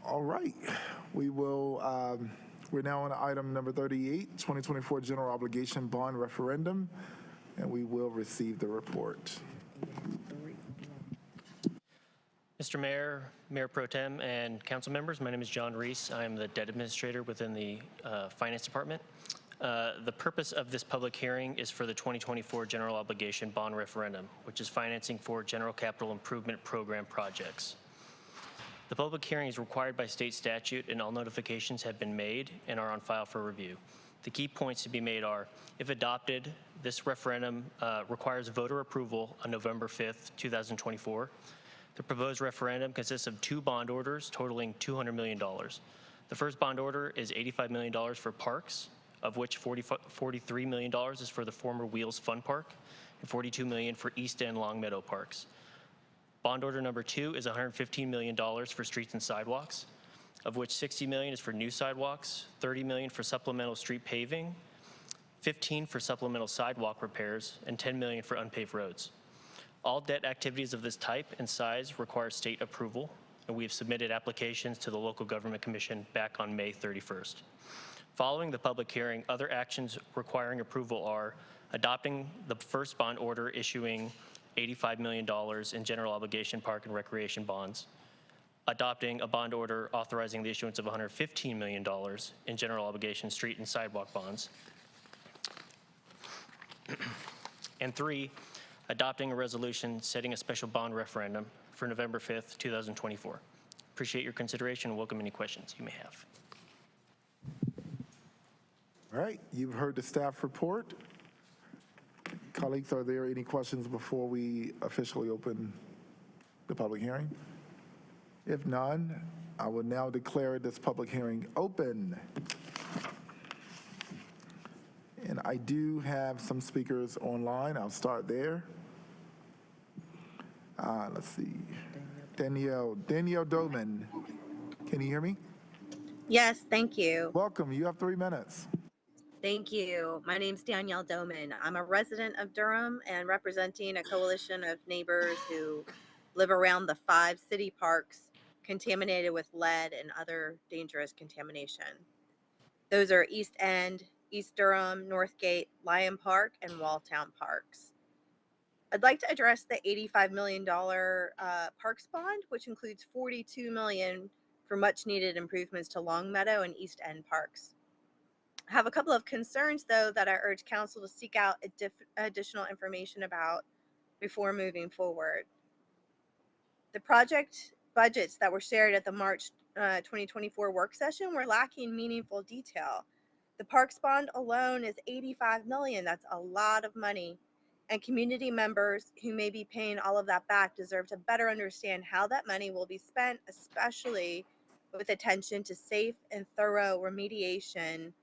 All right, we will, we're now on item number 38, 2024 General Obligation Bond Referendum, and we will receive the report. Mr. Mayor, Mayor Pro Tem, and council members, my name is John Reese. I am the debt administrator within the Finance Department. The purpose of this public hearing is for the 2024 General Obligation Bond Referendum, which is financing for General Capital Improvement Program projects. The public hearing is required by state statute, and all notifications have been made and are on file for review. The key points to be made are, if adopted, this referendum requires voter approval on November 5th, 2024. The proposed referendum consists of two bond orders totaling $200 million. The first bond order is $85 million for parks, of which $43 million is for the former Wheels Fun Park and $42 million for East End Long Meadow Parks. Bond order number 2 is $115 million for streets and sidewalks, of which $60 million is for new sidewalks, $30 million for supplemental street paving, $15 for supplemental sidewalk repairs, and $10 million for unpaved roads. All debt activities of this type and size require state approval, and we have submitted applications to the Local Government Commission back on May 31st. Following the public hearing, other actions requiring approval are adopting the first bond order issuing $85 million in general obligation park and recreation bonds, adopting a bond order authorizing the issuance of $115 million in general obligation street and sidewalk bonds, and 3, adopting a resolution setting a special bond referendum for November 5th, 2024. Appreciate your consideration and welcome any questions you may have. All right, you've heard the staff report. Colleagues, are there any questions before we officially open the public hearing? If none, I will now declare this public hearing open. And I do have some speakers online. I'll start there. Let's see. Danielle Doman. Can you hear me? Yes, thank you. Welcome. You have 3 minutes. Thank you. My name's Danielle Doman. I'm a resident of Durham and representing a coalition of neighbors who live around the 5 city parks contaminated with lead and other dangerous contamination. Those are East End, East Durham, Northgate, Lyon Park, and Walltown Parks. I'd like to address the $85 million parks bond, which includes $42 million for much needed improvements to Longmeadow and East End parks. I have a couple of concerns, though, that I urge council to seek out additional information about before moving forward. The project budgets that were shared at the March 2024 work session were lacking meaningful detail. The parks bond alone is $85 million. That's a lot of money. And community members who may be paying all of that back deserve to better understand how that money will be spent, especially with attention to safe and thorough remediation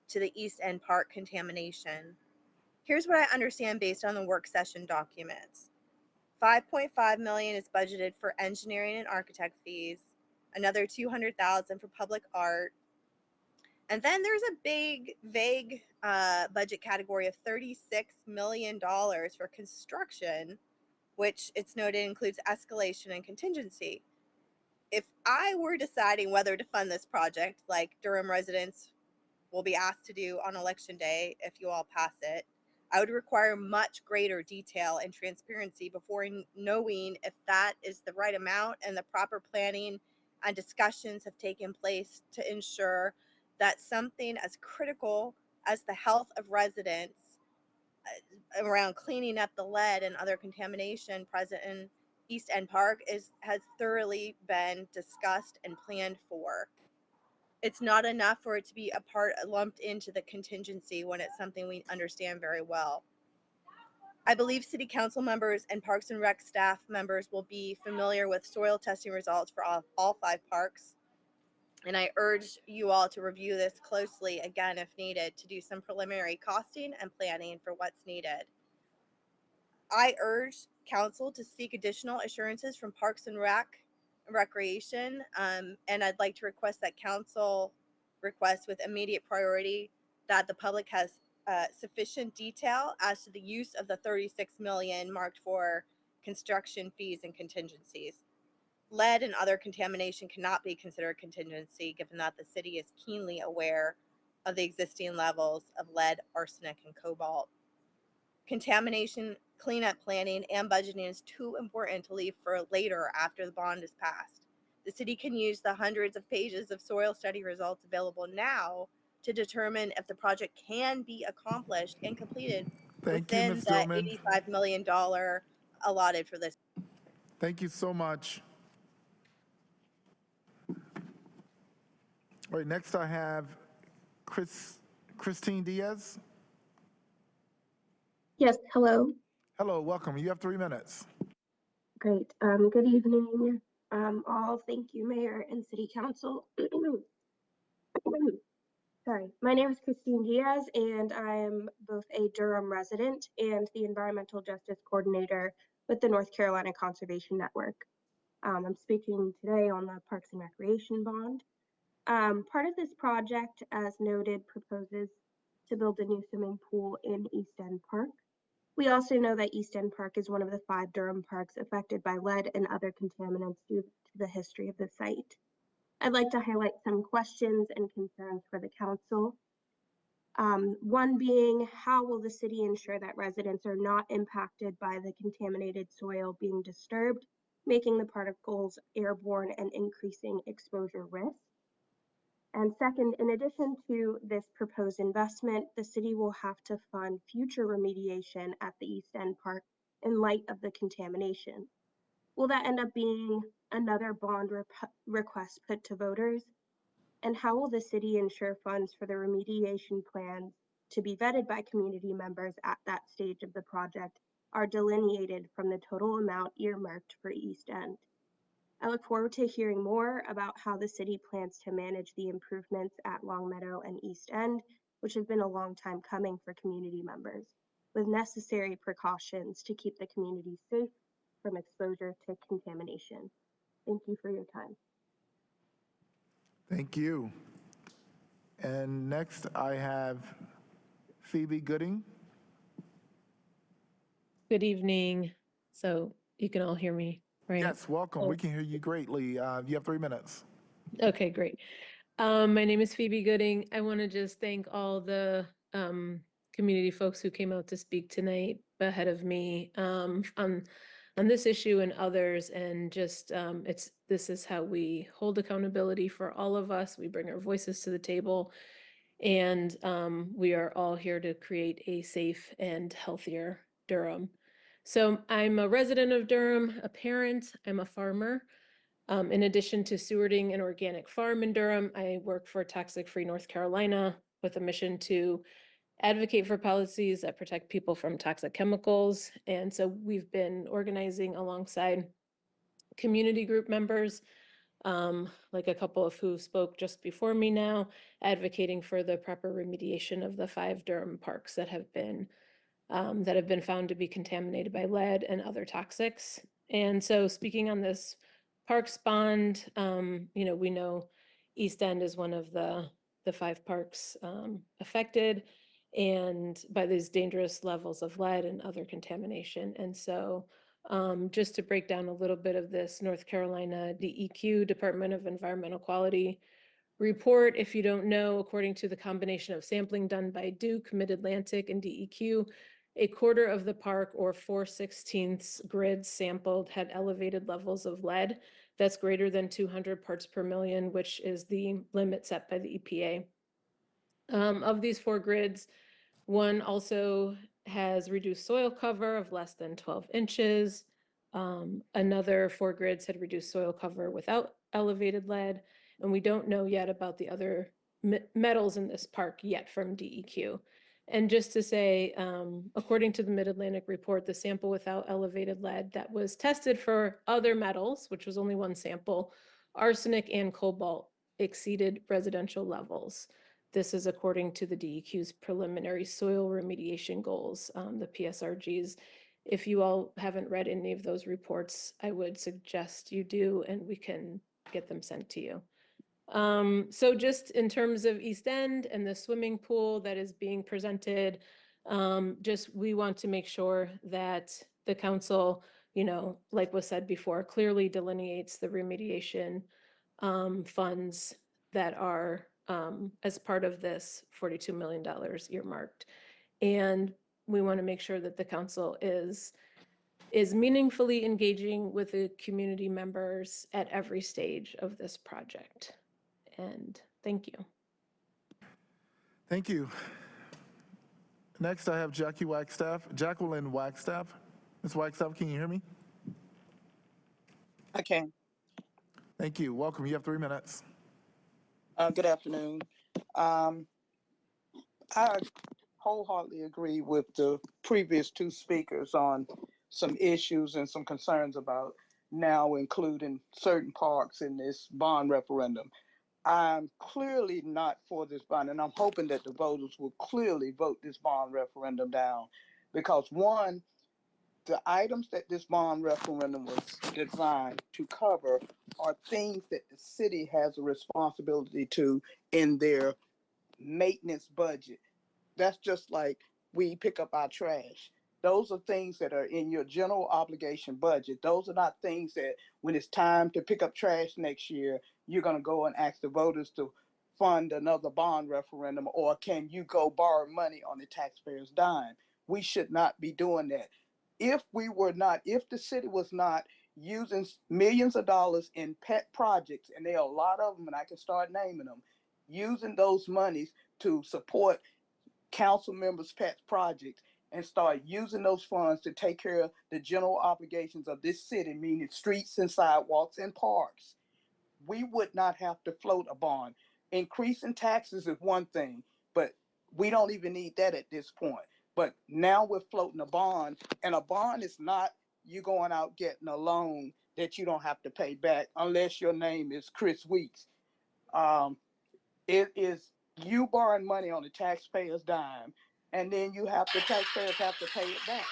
to the East End Park contamination. Here's what I understand based on the work session documents. $5.5 million is budgeted for engineering and architect fees, another $200,000 for public art, and then there's a big, vague budget category of $36 million for construction, which it's noted includes escalation and contingency. If I were deciding whether to fund this project, like Durham residents will be asked to do on election day if you all pass it, I would require much greater detail and transparency before knowing if that is the right amount and the proper planning and discussions have taken place to ensure that something as critical as the health of residents around cleaning up the lead and other contamination present in East End Park has thoroughly been discussed and planned for. It's not enough for it to be lumped into the contingency when it's something we understand very well. I believe city council members and Parks and Rec staff members will be familiar with soil testing results for all 5 parks. And I urge you all to review this closely again if needed to do some preliminary costing and planning for what's needed. I urge council to seek additional assurances from Parks and Recreation, and I'd like to request that council request with immediate priority that the public has sufficient detail as to the use of the $36 million marked for construction fees and contingencies. Lead and other contamination cannot be considered contingency, given that the city is keenly aware of the existing levels of lead, arsenic, and cobalt. Contamination cleanup planning and budgeting is too important to leave for later after the bond is passed. The city can use the hundreds of pages of soil study results available now to determine if the project can be accomplished and completed Thank you, within Ms. the Dillman. $85 million allotted for this. Thank you so much. All right, next I have Christine Diaz. Yes, hello. Hello, welcome. You have 3 minutes. Great. Good evening, all. Thank you, Mayor and City Council. Sorry, my name is Christine Diaz, and I am both a Durham resident and the Environmental Justice Coordinator with the North Carolina Conservation Network. I'm speaking today on the Parks and Recreation Bond. Part of this project, as noted, proposes to build a new swimming pool in East End Park. We also know that East End Park is one of the 5 Durham parks affected by lead and other contaminants due to the history of the site. I'd like to highlight some questions and concerns for the council. One being, how will the city ensure that residents are not impacted by the contaminated soil being disturbed, making the particles airborne and increasing exposure risk? And second, in addition to this proposed investment, the city will have to fund future remediation at the East End Park in light of the contamination. Will that end up being another bond request put to voters? And how will the city ensure funds for the remediation plans to be vetted by community members at that stage of the project are delineated from the total amount earmarked for East End? I look forward to hearing more about how the city plans to manage the improvements at Longmeadow and East End, which have been a long time coming for community members, with necessary precautions to keep the community safe from exposure to contamination. Thank you for your time. Thank you. And next I have Phoebe Gooding. Good evening. So you can all hear me, right? Yes, welcome. Oh. We can hear you greatly. You have 3 minutes. Okay, great. My name is Phoebe Gooding. I want to just thank all the community folks who came out to speak tonight ahead of me on this issue and others. And just this is how we hold accountability for all of us. We bring our voices to the table, and we are all here to create a safe and healthier Durham. So I'm a resident of Durham, a parent, I'm a farmer. In addition to stewarding an organic farm in Durham, I work for Toxic Free North Carolina with a mission to advocate for policies that protect people from toxic chemicals. And so we've been organizing alongside community group members, like a couple of who spoke just before me now, advocating for the proper remediation of the 5 Durham parks that have been found to be contaminated by lead and other toxics. And so speaking on this parks bond, we know East End is one of the 5 parks affected and by these dangerous levels of lead and other contamination. And so just to break down a little bit of this North Carolina DEQ, Department of Environmental Quality report, if you don't know, according to the combination of sampling done by Duke, Mid-Atlantic, and DEQ, a quarter of the park, or 4/16 grids sampled, had elevated levels of lead. That's greater than 200 parts per million, which is the limit set by the EPA. Of these 4 grids, one also has reduced soil cover of less than 12 inches. Another 4 grids had reduced soil cover without elevated lead. And we don't know yet about the other metals in this park yet from DEQ. And just to say, according to the Mid-Atlantic report, the sample without elevated lead that was tested for other metals, which was only 1 sample, arsenic and cobalt, exceeded residential levels. This is according to the DEQ's preliminary soil remediation goals, the PSRGs. If you all haven't read any of those reports, I would suggest you do, and we can get them sent to you. So just in terms of East End and the swimming pool that is being presented, we want to make sure that the council, like was said before, clearly delineates the remediation funds that are as part of this $42 million earmarked. And we want to make sure that the council is meaningfully engaging with the community members at every stage of this project. And thank you. Thank you. Next, I have Jacqueline Wagstaff. Ms. Wagstaff, can you hear me? I can. Thank you. Welcome. You have 3 minutes. Good afternoon. I wholeheartedly agree with the previous two speakers on some issues and some concerns about now including certain parks in this bond referendum. I'm clearly not for this bond, and I'm hoping that the voters will clearly vote this bond referendum down because, one, the items that this bond referendum was designed to cover are things that the city has a responsibility to in their maintenance budget. That's just like we pick up our trash. Those are things that are in your general obligation budget. Those are not things that when it's time to pick up trash next year, you're going to go and ask the voters to fund another bond referendum, or can you go borrow money on the taxpayer's dime? We should not be doing that. If the city was not using millions of dollars in pet projects, and there are a lot of them, and I can start naming them, using those monies to support council members' pet projects and start using those funds to take care of the general obligations of this city, meaning streets and sidewalks and parks, we would not have to float a bond. Increasing taxes is one thing, but we don't even need that at this point. But now we're floating a bond, and a bond is not you going out getting a loan that you don't have to pay back unless your name is Chris Weeks. It is you borrowing money on the taxpayer's dime, and then the taxpayers have to pay it back.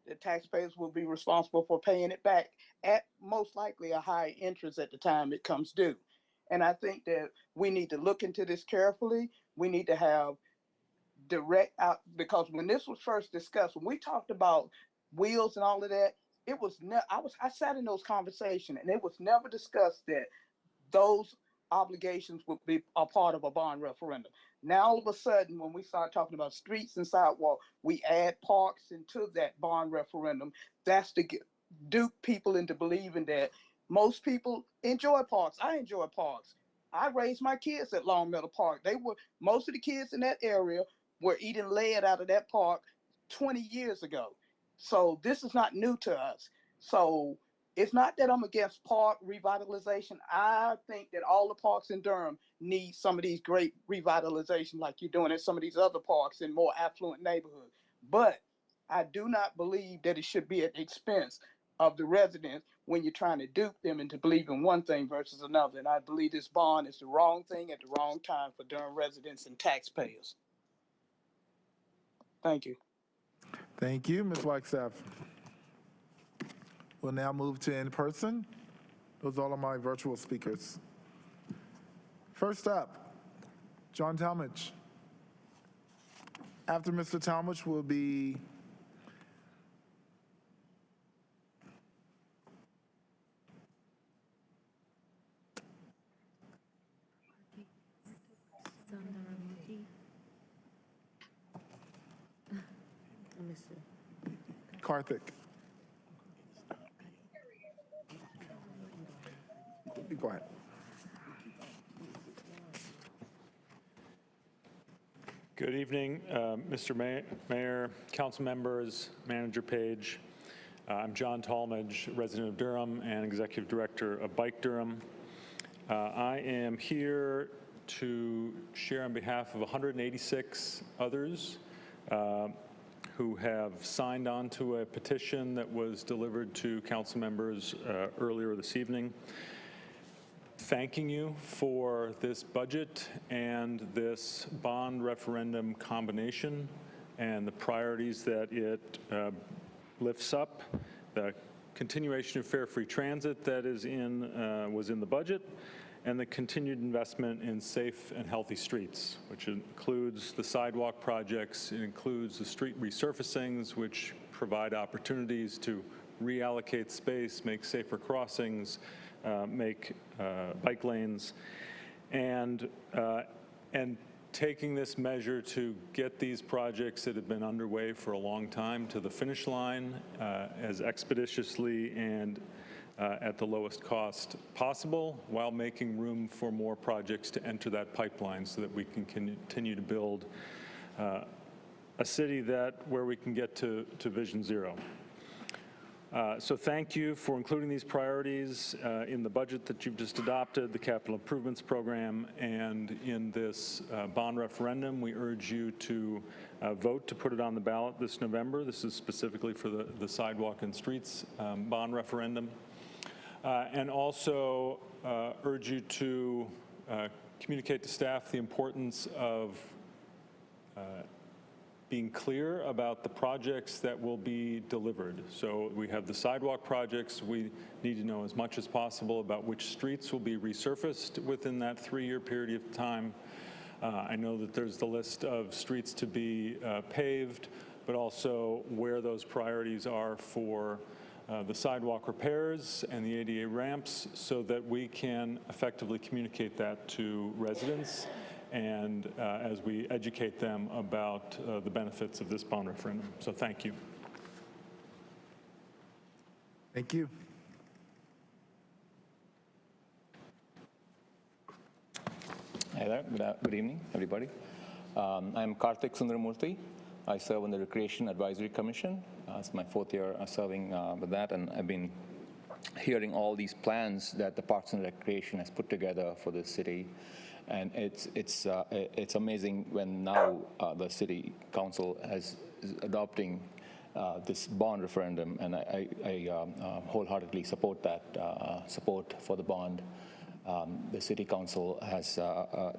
The taxpayers will be responsible for paying it back at most likely a high interest at the time it comes due. And I think that we need to look into this carefully. We need to have direct out, because when this was first discussed, when we talked about wheels and all of that, it was I sat in those conversations, and it was never discussed that those obligations would be a part of a bond referendum. Now, all of a sudden, when we start talking about streets and sidewalk, we add parks into that bond referendum. That's to dupe people into believing that most people enjoy parks. I enjoy parks. I raised my kids at Long Meadow Park. Most of the kids in that area were eating lead out of that park 20 years ago. So this is not new to us. So it's not that I'm against park revitalization. I think that all the parks in Durham need some of these great revitalization like you're doing at some of these other parks in more affluent neighborhoods. But I do not believe that it should be at the expense of the residents when you're trying to dupe them into believing one thing versus another. And I believe this bond is the wrong thing at the wrong time for Durham residents and taxpayers. Thank you. Thank you, Ms. Wagstaff. We'll now move to in-person. Those are all of my virtual speakers. First up, John Talmadge. After Mr. Talmadge will be Karthik. Go ahead. Good evening, Mr. Mayor, council members, Manager Page. I'm John Talmadge, resident of Durham and executive director of Bike Durham. I am here to share on behalf of 186 others who have signed on to a petition that was delivered to council members earlier this evening, thanking you for this budget and this bond referendum combination and the priorities that it lifts up, the continuation of fare free transit that was in the budget, and the continued investment in safe and healthy streets, which includes the sidewalk projects, it includes the street resurfacings, which provide opportunities to reallocate space, make safer crossings, make bike lanes, and taking this measure to get these projects that have been underway for a long time to the finish line as expeditiously and at the lowest cost possible, while making room for more projects to enter that pipeline so that we can continue to build a city where we can get to Vision Zero. So thank you for including these priorities in the budget that you've just adopted, the capital improvements program, and in this bond referendum. We urge you to vote to put it on the ballot this November. This is specifically for the sidewalk and streets bond referendum. And also urge you to communicate to staff the importance of being clear about the projects that will be delivered. So we have the sidewalk projects. We need to know as much as possible about which streets will be resurfaced within that 3-year period of time. I know that there's the list of streets to be paved, but also where those priorities are for the sidewalk repairs and the ADA ramps, so that we can effectively communicate that to residents and as we educate them about the benefits of this bond referendum. So thank you. Thank you. Hi there. Good evening, everybody. I'm Karthik Sundaramurthy. I serve on the Recreation Advisory Commission. It's my 4th year serving with that, and I've been hearing all these plans that the Parks and Recreation has put together for the city. And it's amazing when now the city council is adopting this bond referendum, and I wholeheartedly support that support for the bond. The city council has the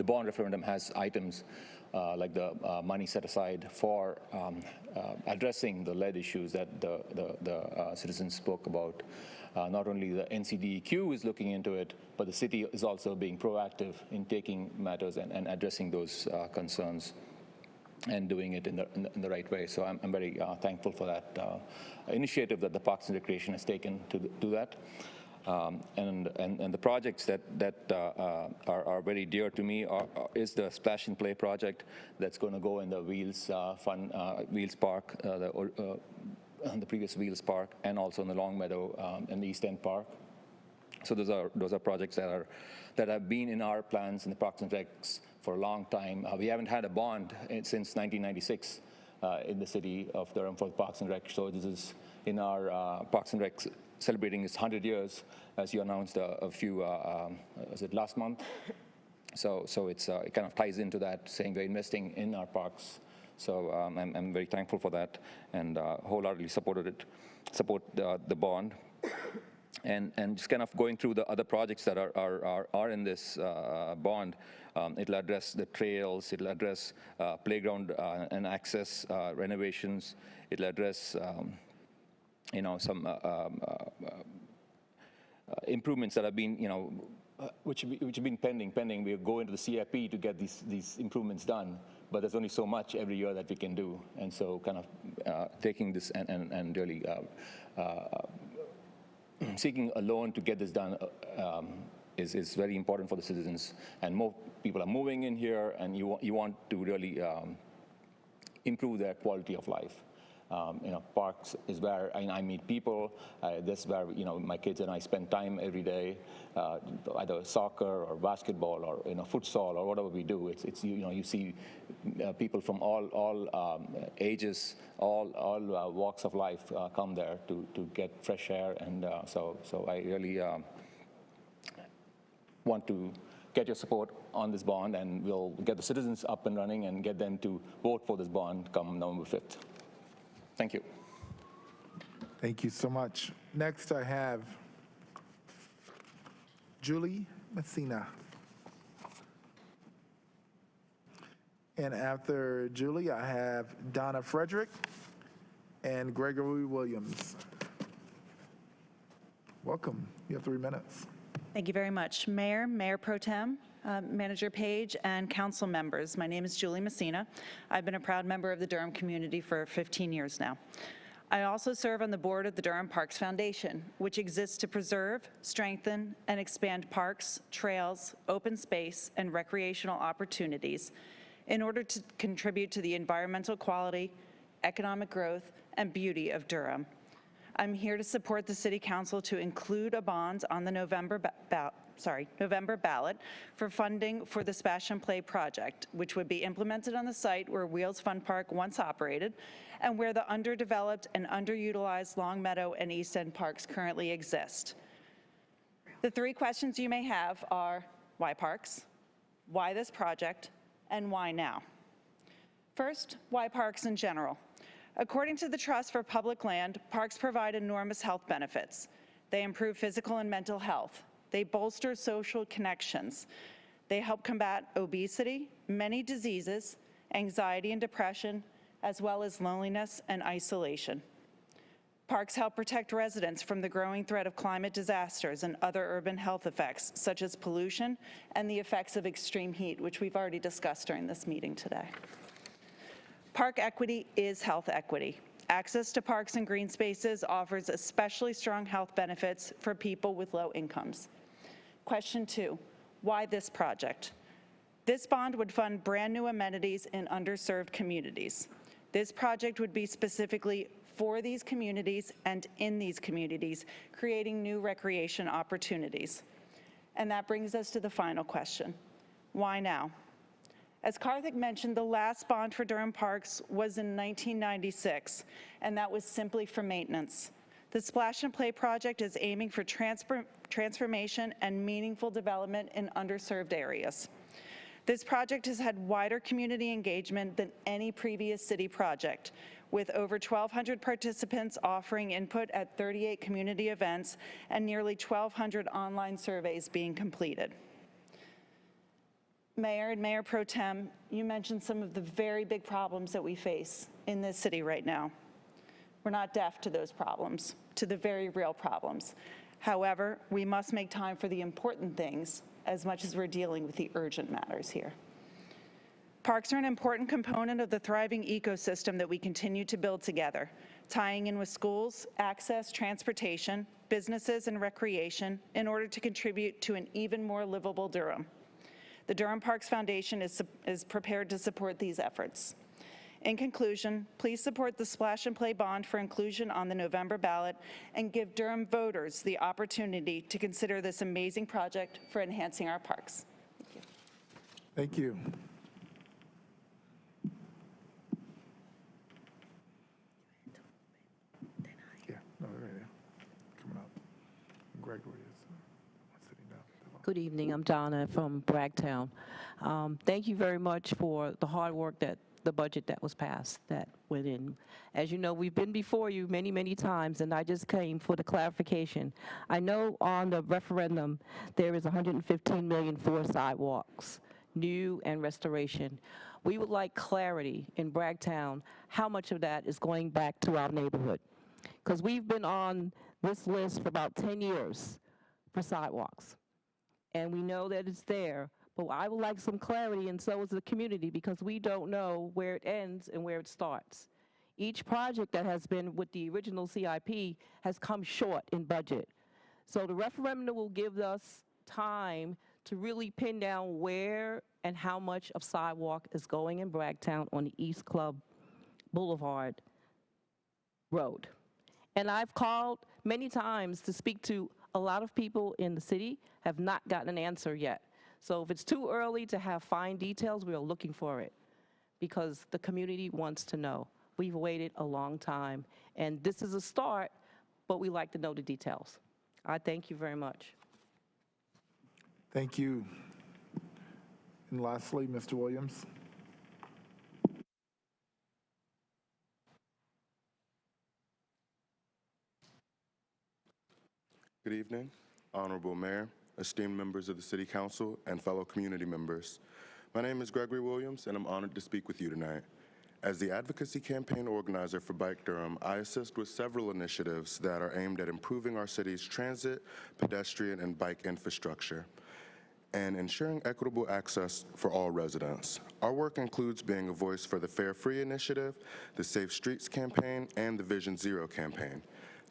bond referendum has items like the money set aside for addressing the lead issues that the citizens spoke about. Not only the NCDEQ is looking into it, but the city is also being proactive in taking matters and addressing those concerns and doing it in the right way. So I'm very thankful for that initiative that the Parks and Recreation has taken to do that. And the projects that are very dear to me is the Splash and Play project that's going to go in the Wheels Wheels Park, the previous Wheels Park, and also in the Long Meadow and the East End Park. So those are projects that have been in our plans in the Parks and Recs for a long time. We haven't had a bond since 1996 in the city of Durham for the Parks and Rec. So this is in our Parks and Recs celebrating its 100 years, as you announced a few, was it last month? So it kind of ties into that, saying we're investing in our parks. So I'm very thankful for that, and wholeheartedly support the bond. And just kind of going through the other projects that are in this bond, it'll address the trails, it'll address playground and access renovations, it'll address some improvements that have been, which have been pending. We go into the CIP to get these improvements done, but there's only so much every year that we can do. And so kind of taking this and really seeking a loan to get this done is very important for the citizens. And more people are moving in here, and you want to really improve their quality of life. Parks is where I meet people. That's where my kids and I spend time every day, either soccer or basketball or futsal or whatever we do. It's you see people from all ages, all walks of life come there to get fresh air, and so I really want to get your support on this bond, and we'll get the citizens up and running and get them to vote for this bond come November 5th. Thank you. Thank you so much. Next, I have Julie Messina. And after Julie, I have Donna Frederick and Gregory Williams. Welcome. You have 3 minutes. Thank you very much. Mayor, Mayor Pro Tem, Manager Page, and council members. My name is Julie Messina. I've been a proud member of the Durham community for 15 years now. I also serve on the board of the Durham Parks Foundation, which exists to preserve, strengthen, and expand parks, trails, open space, and recreational opportunities in order to contribute to the environmental quality, economic growth, and beauty of Durham. I'm here to support the City Council to include a bond on the November ballot for funding for the Splash and Play project, which would be implemented on the site where Wheels Fun Park once operated and where the underdeveloped and underutilized Long Meadow and East End parks currently exist. The three questions you may have are, why parks, why this project, and why now? First, why parks in general? According to the Trust for Public Land, parks provide enormous health benefits. They improve physical and mental health. They bolster social connections. They help combat obesity, many diseases, anxiety and depression, as well as loneliness and isolation. Parks help protect residents from the growing threat of climate disasters and other urban health effects, such as pollution and the effects of extreme heat, which we've already discussed during this meeting today. Park equity is health equity. Access to parks and green spaces offers especially strong health benefits for people with low incomes. Question 2, why this project? This bond would fund brand new amenities in underserved communities. This project would be specifically for these communities and in these communities, creating new recreation opportunities. And that brings us to the final question, why now? As Karthik mentioned, the last bond for Durham Parks was in 1996, and that was simply for maintenance. The Splash and Play project is aiming for transformation and meaningful development in underserved areas. This project has had wider community engagement than any previous city project, with over 1,200 participants offering input at 38 community events and nearly 1,200 online surveys being completed. Mayor and Mayor Pro Tem, you mentioned some of the very big problems that we face in this city right now. We're not deaf to those problems, to the very real problems. However, we must make time for the important things as much as we're dealing with the urgent matters here. Parks are an important component of the thriving ecosystem that we continue to build together, tying in with schools, access, transportation, businesses, and recreation in order to contribute to an even more livable Durham. The Durham Parks Foundation is prepared to support these efforts. In conclusion, please support the Splash and Play bond for inclusion on the November ballot and give Durham voters the opportunity to consider this amazing project for enhancing our parks. Thank you. Thank you. Yeah, no, they're right there. Coming up. Gregory is sitting down. Good evening. I'm Donna from Bragtown. Thank you very much for the hard work that the budget that was passed that went in. As you know, we've been before you many, many times, and I just came for the clarification. I know on the referendum there is $115 million for sidewalks, new and restoration. We would like clarity in Bragtown how much of that is going back to our neighborhood, because we've been on this list for about 10 years for sidewalks. And we know that it's there, but I would like some clarity, and so is the community, because we don't know where it ends and where it starts. Each project that has been with the original CIP has come short in budget. So the referendum will give us time to really pin down where and how much of sidewalk is going in Bragtown on the East Club Boulevard Road. And I've called many times to speak to a lot of people in the city, have not gotten an answer yet. So if it's too early to have fine details, we are looking for it, because the community wants to know. We've waited a long time, and this is a start, but we like to know the details. I thank you very much. Thank you. And lastly, Mr. Williams. Good evening, Honorable Mayor, esteemed members of the City Council, and fellow community members. My name is Gregory Williams, and I'm honored to speak with you tonight. As the advocacy campaign organizer for Bike Durham, I assist with several initiatives that are aimed at improving our city's transit, pedestrian, and bike infrastructure. and ensuring equitable access for all residents. Our work includes being a voice for the Fare Free Initiative, the Safe Streets campaign, and the Vision Zero campaign.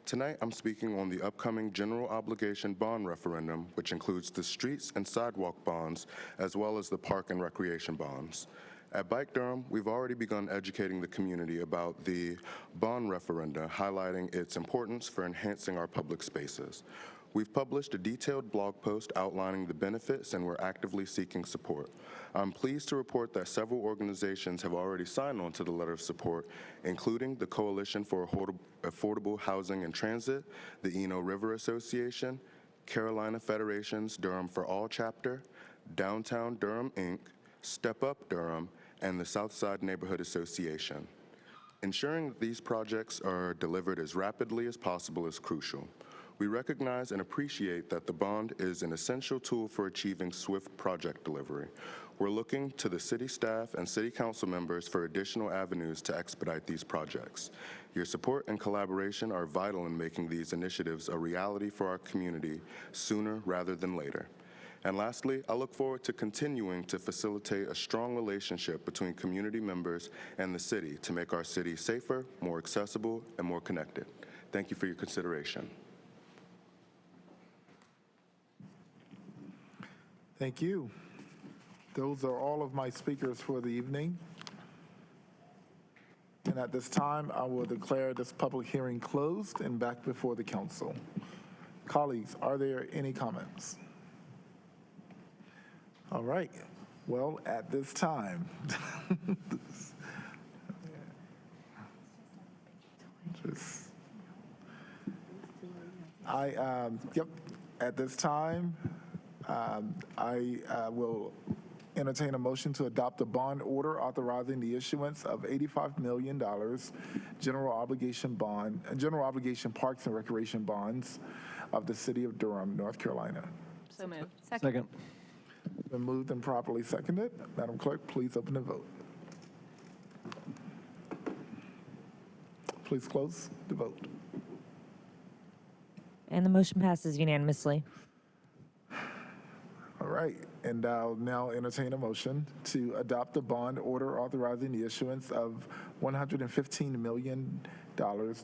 Tonight, I'm speaking on the upcoming general obligation bond referendum, which includes the streets and sidewalk bonds, as well as the park and recreation bonds. At Bike Durham, we've already begun educating the community about the bond referenda, highlighting its importance for enhancing our public spaces. We've published a detailed blog post outlining the benefits, and we're actively seeking support. I'm pleased to report that several organizations have already signed on to the letter of support, including the Coalition for Affordable Housing and Transit, the Eno River Association, Carolina Federation's Durham for All chapter, Downtown Durham, Inc., Step Up Durham, and the Southside Neighborhood Association. Ensuring that these projects are delivered as rapidly as possible is crucial. We recognize and appreciate that the bond is an essential tool for achieving swift project delivery. We're looking to the city staff and city council members for additional avenues to expedite these projects. Your support and collaboration are vital in making these initiatives a reality for our community sooner rather than later. And lastly, I look forward to continuing to facilitate a strong relationship between community members and the city to make our city safer, more accessible, and more connected. Thank you for your consideration. Thank you. Those are all of my speakers for the evening. And at this time, I will declare this public hearing closed and back before the council. Colleagues, are there any comments? All right. Well, at this time, at this time, I will entertain a motion to adopt a bond order authorizing the issuance of $85 million general obligation parks and recreation bonds of the city of Durham, North Carolina. So moved. Second. Been moved and properly seconded. Madam Clerk, please open the vote. Please close the vote. And the motion passes unanimously. All right, and I'll now entertain a motion to adopt a bond order authorizing the issuance of $115 million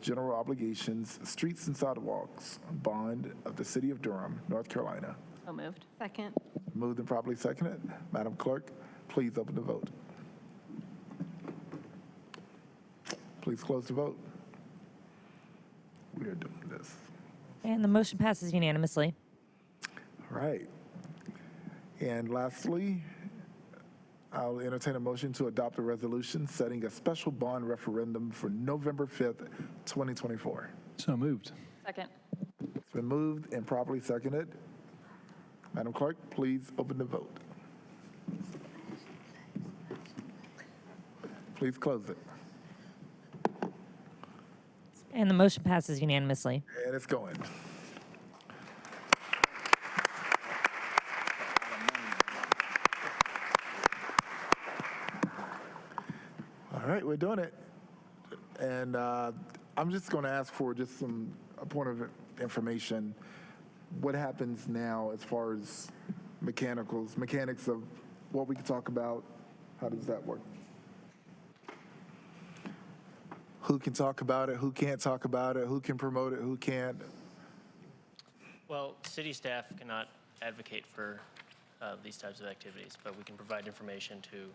general obligations streets and sidewalks bond of the city of Durham, North Carolina. So moved. Second. Moved and properly seconded. Madam Clerk, please open the vote. Please close the vote. We are doing this. And the motion passes unanimously. All right. And lastly, I'll entertain a motion to adopt a resolution setting a special bond referendum for November 5th, 2024. So moved. Second. It's been moved and properly seconded. Madam Clerk, please open the vote. Please close it. And the motion passes unanimously. And it's going. All right, we're doing it. And I'm just going to ask for just a point of information. What happens now as far as mechanics of what we can talk about? How does that work? Who can talk about it? Who can't talk about it? Who can promote it? Who can't? Well, city staff cannot advocate for these types of activities, but we can provide information to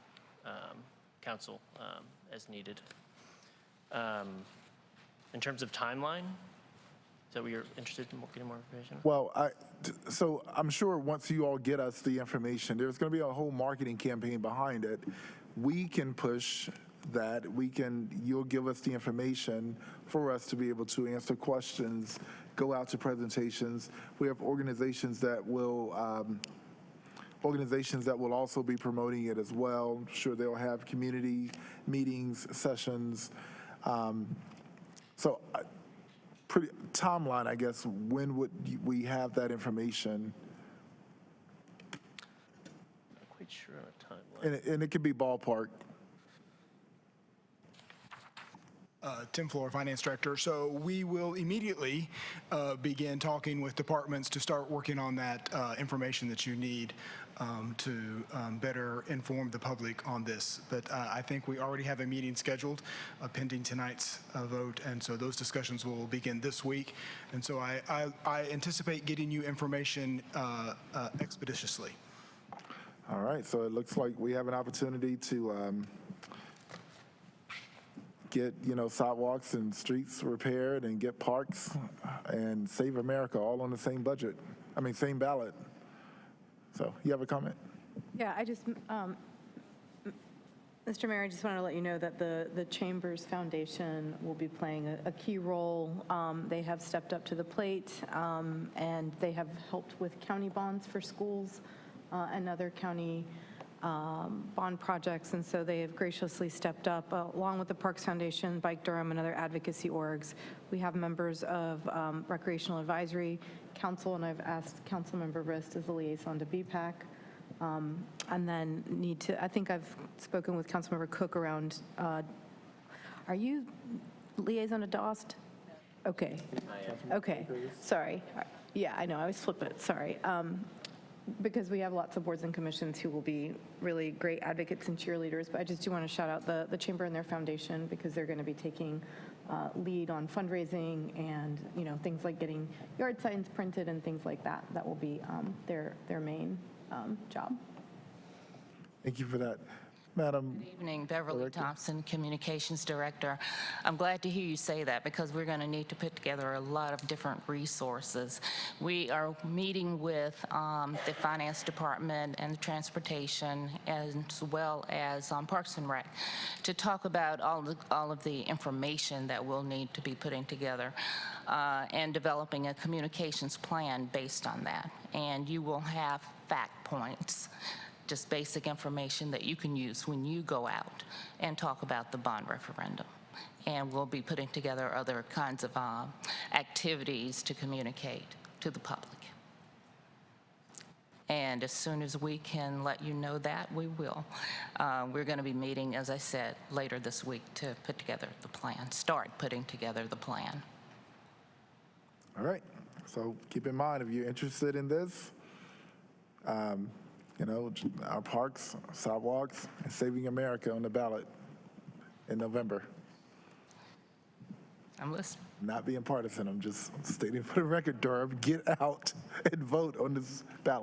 council as needed. In terms of timeline, is that what you're interested in getting more information? Well, so I'm sure once you all get us the information, there's going to be a whole marketing campaign behind it. We can push that. You'll give us the information for us to be able to answer questions, go out to presentations. We have organizations that will also be promoting it as well. I'm sure they'll have community meetings, sessions. So pretty timeline, I guess, when would we have that information? Not quite sure on a timeline. And it could be ballpark. Tim Floor, Finance Director. So we will immediately begin talking with departments to start working on that information that you need to better inform the public on this. But I think we already have a meeting scheduled pending tonight's vote, and so those discussions will begin this week. And so I anticipate getting you information expeditiously. All right, so it looks like we have an opportunity to get, sidewalks and streets repaired and get parks and save America all on the same budget. Same ballot. So you have a comment? Yeah, Mr. Mayor, I just want to let you know that the Chambers Foundation will be playing a key role. They have stepped up to the plate, and they have helped with county bonds for schools and other county bond projects, and so they have graciously stepped up, along with the Parks Foundation, Bike Durham, and other advocacy orgs. We have members of Recreational Advisory Council, and I've asked Councilmember Rist as the liaison to BPAC. And then I think I've spoken with Councilmember Cook around, are you liaison to DOST? Okay. Okay, sorry. Yeah, I know, I was flippant, sorry. Because we have lots of boards and commissions who will be really great advocates and cheerleaders, but I just do want to shout out the Chamber and their foundation, because they're going to be taking lead on fundraising and, things like getting yard signs printed and things like that. That will be their main job. Thank you for that. Madam. Good evening, Beverly Thompson, Communications Director. I'm glad to hear you say that, because we're going to need to put together a lot of different resources. We are meeting with the Finance Department and Transportation, as well as Parks and Rec, to talk about all of the information that we'll need to be putting together and developing a communications plan based on that. And you will have fact points, just basic information that you can use when you go out and talk about the bond referendum. And we'll be putting together other kinds of activities to communicate to the public. And as soon as we can let you know that, we will. We're going to be meeting, as I said, later this week to put together the plan, start putting together the plan. All right, so keep in mind, if you're interested in this, our parks, sidewalks, and saving America on the ballot in November. I'm listening. Not being partisan, I'm just stating for the record, Durham, get out and vote on this ballot.